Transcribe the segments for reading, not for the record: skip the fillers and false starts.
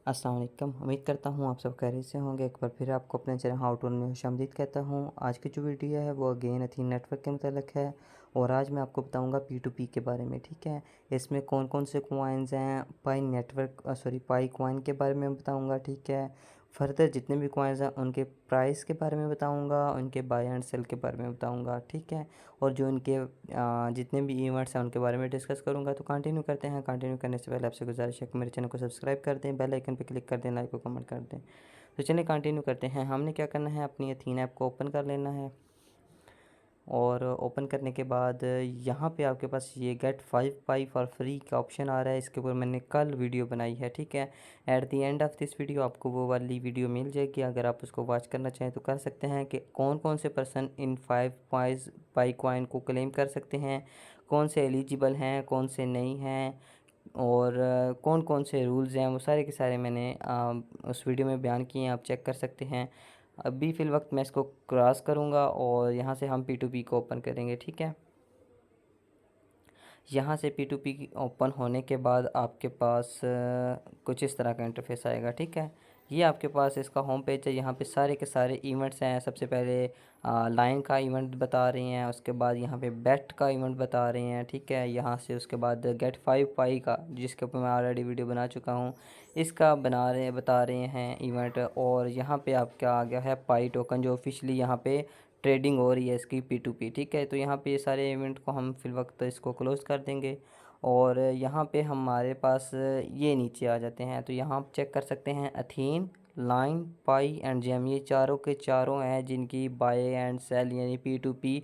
अस्सलाम वालेकुम। उम्मीद करता हूँ आप सब खैरियत से होंगे। एक बार फिर आपको अपने चैनल हाउ टू में खुशामदीद कहता हूँ। आज की जो वीडियो है वो अगेन अथीन नेटवर्क के मतलब है और आज मैं आपको बताऊँगा P2P के बारे में। ठीक है, इसमें कौन कौन से कॉइन्स हैं, पाई कॉइन के बारे में बताऊँगा। ठीक है, फर्दर जितने भी कॉइन्स हैं उनके प्राइस के बारे में बताऊँगा, उनके बाय एंड सेल के बारे में बताऊँगा। ठीक है, और जो इनके जितने भी इवेंट्स हैं उनके बारे में डिस्कस करूँगा। तो कंटिन्यू करते हैं। कंटिन्यू करने से पहले आपसे गुजारिश है कि मेरे चैनल को सब्सक्राइब कर दें, बेल आइकन पे क्लिक कर दें, लाइक और कमेंट कर दें। तो चलिए कंटिन्यू करते हैं। हमने क्या करना है, अपनी अथीन ऐप को ओपन कर लेना है और ओपन करने के बाद यहाँ पे आपके पास ये गेट 5 पाई फॉर फ्री का ऑप्शन आ रहा है। इसके ऊपर मैंने कल वीडियो बनाई है। ठीक है, at the end of this video आपको वो वाली वीडियो मिल जाएगी। अगर आप उसको वॉच करना चाहें तो कर सकते हैं कि कौन कौन से पर्सन इन 5 पाई कॉइन को क्लेम कर सकते हैं, कौन से एलिजिबल हैं, कौन से नहीं हैं और कौन कौन से रूल्स हैं, वो सारे के सारे मैंने उस वीडियो में बयान किए हैं। आप चेक कर सकते हैं। अभी फ़िल वक्त मैं इसको क्रॉस करूँगा और यहाँ से हम P2P को ओपन करेंगे। ठीक है, यहाँ से P2P ओपन होने के बाद आपके पास कुछ इस तरह का इंटरफेस आएगा। ठीक है, ये आपके पास इसका होम पेज है। यहाँ पे सारे के सारे इवेंट्स हैं। सबसे पहले लाइन का इवेंट बता रहे हैं, उसके बाद यहाँ पे बेट का इवेंट बता रहे हैं। ठीक है, यहाँ से उसके बाद गेट 5 पाई का, जिसके ऊपर मैं ऑलरेडी वीडियो बना चुका हूँ, इसका बता रहे हैं इवेंट। और यहाँ पे आपका आ गया है पाई टोकन, जो ऑफिशियली यहाँ पे ट्रेडिंग हो रही है इसकी P2P। ठीक है, तो यहाँ पे ये सारे इवेंट को हम फिल वक्त इसको क्लोज़ कर देंगे और यहाँ पे हमारे पास ये नीचे आ जाते हैं। तो यहाँ आप चेक कर सकते हैं अथीन, लाइन, पाई एंड जेम, ये चारों के चारों हैं जिनकी बाय एंड सेल यानी P2P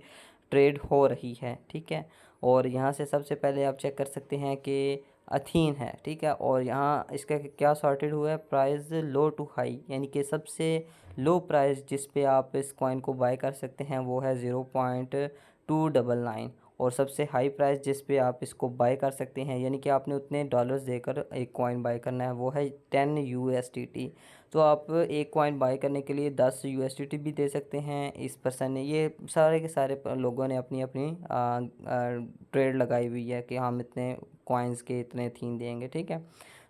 ट्रेड हो रही है। ठीक है, और यहाँ से सबसे पहले आप चेक कर सकते हैं कि अथीन है। ठीक है, और यहाँ इसका क्या सॉर्टेड हुआ है, प्राइस लो टू हाई, यानी कि सबसे लो प्राइस जिस पे आप इस कॉइन को बाय कर सकते हैं वो है 0.299 और सबसे हाई प्राइस जिस पे आप इसको बाय कर सकते हैं, यानी कि आपने उतने डॉलर्स देकर एक कॉइन बाय करना है, वो है 10 USDT। तो आप एक कॉइन बाय करने के लिए 10 USDT भी दे सकते हैं। इस पर्सन ने, ये सारे के सारे लोगों ने अपनी अपनी ट्रेड लगाई हुई है कि हम इतने कॉइन्स के इतने थीम देंगे। ठीक है,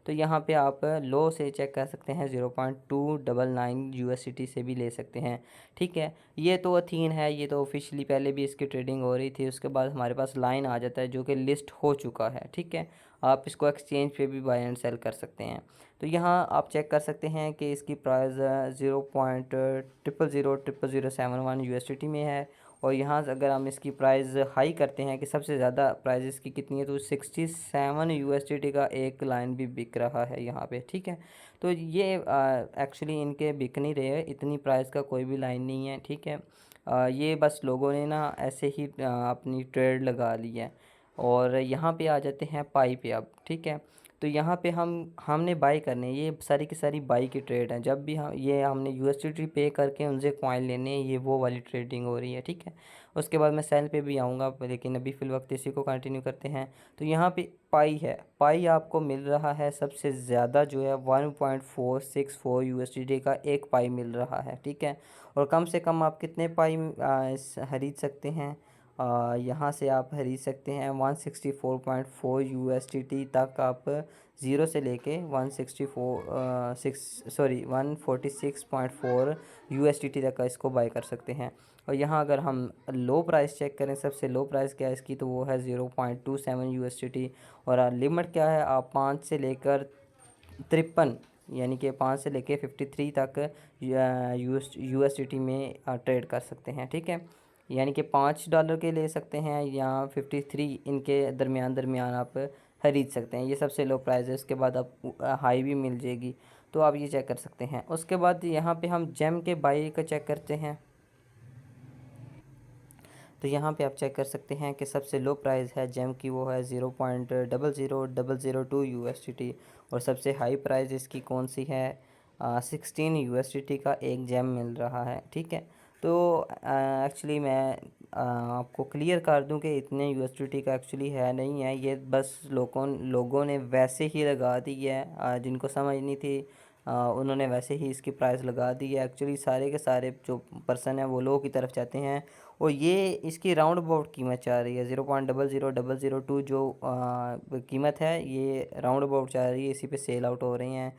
तो यहाँ पे आप लो से चेक कर सकते हैं, 0.299 USDT से भी ले सकते हैं। ठीक है, ये तो अथीन है, ये तो ऑफिशियली पहले भी इसकी ट्रेडिंग हो रही थी। उसके बाद हमारे पास लाइन आ जाता है जो कि लिस्ट हो चुका है। ठीक है, आप इसको एक्सचेंज पे भी बाय एंड सेल कर सकते हैं। तो यहाँ आप चेक कर सकते हैं कि इसकी प्राइस 0.000007 USDT में है। और यहाँ से अगर हम इसकी प्राइस हाई करते हैं कि सबसे ज़्यादा प्राइस इसकी कितनी है, तो 67 USDT का एक लाइन भी बिक रहा है यहाँ पे। ठीक है, तो ये एक्चुअली इनके बिक नहीं रहे, इतनी प्राइस का कोई भी लाइन नहीं है। ठीक है, ये बस लोगों ने ना ऐसे ही अपनी ट्रेड लगा ली है। और यहाँ पे आ जाते हैं पाई पे अब। ठीक है, तो यहाँ पे हमने बाई करने, ये सारी की सारी बाई की ट्रेड है। जब भी हम ये हमने USDT पे करके उनसे कॉइन लेने, ये वो वाली ट्रेडिंग हो रही है। ठीक है, उसके बाद मैं सेल पे भी आऊँगा, लेकिन अभी फ़िल वक्त इसी को कंटिन्यू करते हैं। तो यहाँ पे पाई है, पाई आपको मिल रहा है सबसे ज़्यादा जो है 1.464 USDT का एक पाई मिल रहा है। ठीक है, और कम से कम आप कितने पाई खरीद सकते हैं, यहाँ से आप खरीद सकते हैं 164.4 USDT तक। आप ज़ीरो से लेके 146.4 USDT तक का इसको बाय कर सकते हैं। और यहाँ अगर हम लो प्राइस चेक करें, सबसे लो प्राइस क्या है इसकी, तो वो है 0.27 USDT। और लिमिट क्या है, आप 5 से लेकर 53, यानी कि 5 से लेके 53 तक USDT में ट्रेड कर सकते हैं। ठीक है, यानी कि $5 के ले सकते हैं या 53 इनके दरमियान दरमियान आप ख़रीद सकते हैं। ये सबसे लो प्राइस है। उसके बाद आप हाई भी मिल जाएगी, तो आप ये चेक कर सकते हैं। उसके बाद यहाँ पे हम जेम के बाई का चेक करते हैं। तो यहाँ पे आप चेक कर सकते हैं कि सबसे लो प्राइस है जेम की, वो है 0.00002 USDT। और सबसे हाई प्राइस इसकी कौन सी है, 16 USDT का एक जेम मिल रहा है। ठीक है, तो एक्चुअली मैं आपको क्लियर कर दूं कि इतने USDT का एक्चुअली है नहीं है, ये बस लोगों ने वैसे ही लगा दी है। जिनको समझ नहीं थी उन्होंने वैसे ही इसकी प्राइस लगा दी है। एक्चुअली सारे के सारे जो पर्सन हैं वो लो की तरफ जाते हैं और ये इसकी राउंड अबाउट कीमत चल रही है 0.00002 जो कीमत है, ये राउंड अबाउट चल रही है, इसी पे सेल आउट हो रही हैं।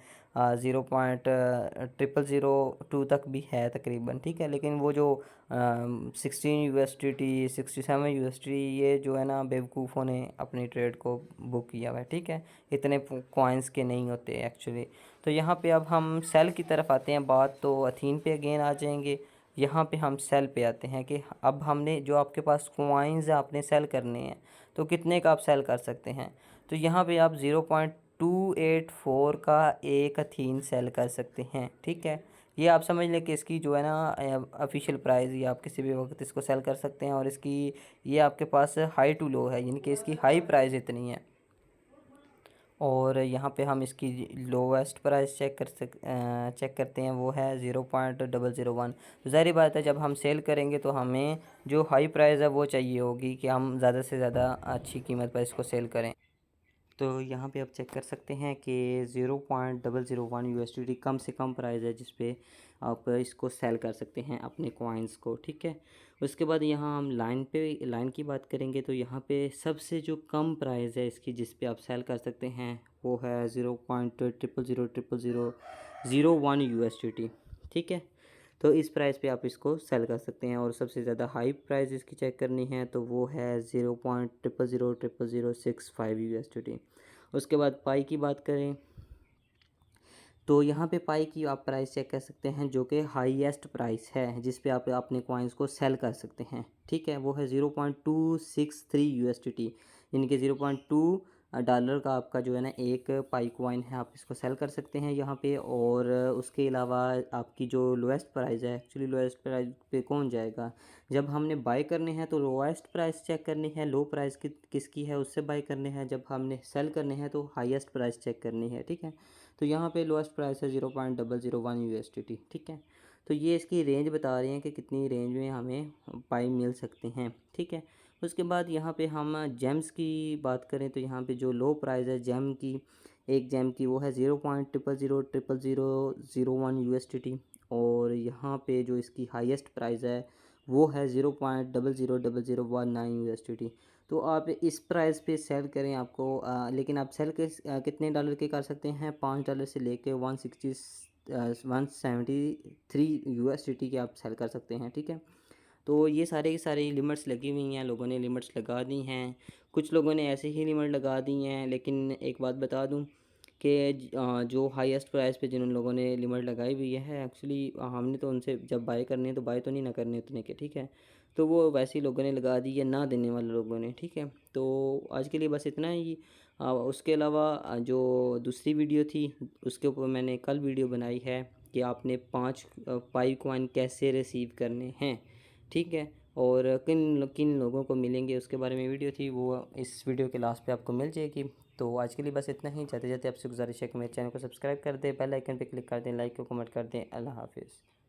0.0002 तक भी है तकरीबन, ठीक है। लेकिन वो जो 16 USDT 67 USD ये जो है ना, बेवकूफ़ों ने अपनी ट्रेड को बुक किया हुआ है, ठीक है। इतने कॉइन्स के नहीं होते एक्चुअली। तो यहाँ पे अब हम सेल की तरफ आते हैं। बात तो अथीन पे अगेन आ जाएंगे। यहाँ पे हम सेल पे आते हैं कि अब हमने जो आपके पास कॉइन्स आपने सेल करने हैं, तो कितने का आप सेल कर सकते हैं। तो यहाँ पे आप 0.284 का एक अथीन सेल कर सकते हैं, ठीक है। ये आप समझ लें कि इसकी जो है ना ऑफिशियल प्राइस, ये आप किसी भी वक्त इसको सेल कर सकते हैं। और इसकी ये आपके पास हाई टू लो है, यानी कि इसकी हाई प्राइस इतनी है। और यहाँ पे हम इसकी लोवेस्ट प्राइस चेक करते हैं, वो है 0.001। तो ज़ाहिर बात है, जब हम सेल करेंगे तो हमें जो हाई प्राइस है वो चाहिए होगी कि हम ज़्यादा से ज़्यादा अच्छी कीमत पर इसको सेल करें। तो यहाँ पे आप चेक कर सकते हैं कि 0.001 USDT कम से कम प्राइस है जिस पे आप इसको सेल कर सकते हैं अपने कॉइन्स को, ठीक है। उसके बाद यहाँ हम लाइन की बात करेंगे, तो यहाँ पे सबसे जो कम प्राइस है इसकी जिस पे आप सेल कर सकते हैं, वो है 0.0000001 USDT, ठीक है। तो इस प्राइस पे आप इसको सेल कर सकते हैं। और सबसे ज़्यादा हाई प्राइस इसकी चेक करनी है तो वो है 0.0000065 USDT। उसके बाद पाई की बात करें, तो यहाँ पे पाई की आप प्राइस चेक कर सकते हैं, जो कि हाईएस्ट प्राइस है जिस पे आप अपने कॉइन्स को सेल कर सकते हैं, ठीक है। वो है 0.263 USDT, यानी कि 0.2 डॉलर का आपका जो है ना एक पाई कॉइन है, आप इसको सेल कर सकते हैं यहाँ पे। और उसके अलावा आपकी जो लोएस्ट प्राइस है, एक्चुअली लोएस्ट प्राइस पे कौन जाएगा, जब हमने बाय करने हैं तो लोएस्ट प्राइस चेक करनी है, लो प्राइस किसकी है उससे बाय करने हैं। जब हमने सेल करने हैं तो हाईएस्ट प्राइस चेक करनी है, ठीक है। तो यहाँ पे लोएस्ट प्राइस है 0.001 USDT, ठीक है। तो ये इसकी रेंज बता रहे हैं कि कितनी रेंज में हमें पाई मिल सकते हैं, ठीक है। उसके बाद यहाँ पे हम जेम्स की बात करें, तो यहाँ पे जो लो प्राइस है जेम की, एक जेम की, वो है 0.0000001 USDT। और यहाँ पे जो इसकी हाईएस्ट प्राइस है वो है 0.0000019 USDT। तो आप इस प्राइस पे सेल करें आपको लेकिन आप सेल कितने डॉलर के कर सकते हैं, $5 से लेके 173 USDT के आप सेल कर सकते हैं, ठीक है। तो ये सारे की सारी लिमिट्स लगी हुई हैं, लोगों ने लिमिट्स लगा दी हैं। कुछ लोगों ने ऐसे ही लिमिट लगा दी हैं, लेकिन एक बात बता दूं कि जो हाईएस्ट प्राइस पे जिन लोगों ने लिमिट लगाई हुई है, एक्चुअली हमने तो उनसे जब बाय करने हैं तो बाय तो नहीं ना करने उतने के, ठीक है। तो वो वैसे ही लोगों ने लगा दी है, ना देने वाले लोगों ने, ठीक है। तो आज के लिए बस इतना ही। उसके अलावा जो दूसरी वीडियो थी उसके ऊपर मैंने कल वीडियो बनाई है कि आपने 5 पाई कॉइन कैसे रिसीव करने हैं, ठीक है। और किन किन लोगों को मिलेंगे उसके बारे में वीडियो थी, वो इस वीडियो के लास्ट पे आपको मिल जाएगी। तो आज के लिए बस इतना ही। जाते जाते आपसे गुजारिश है कि मेरे चैनल को सब्सक्राइब कर दें, बेल आइकन पे क्लिक कर दें, लाइक और कमेंट कर दें। अल्लाह हाफिज़।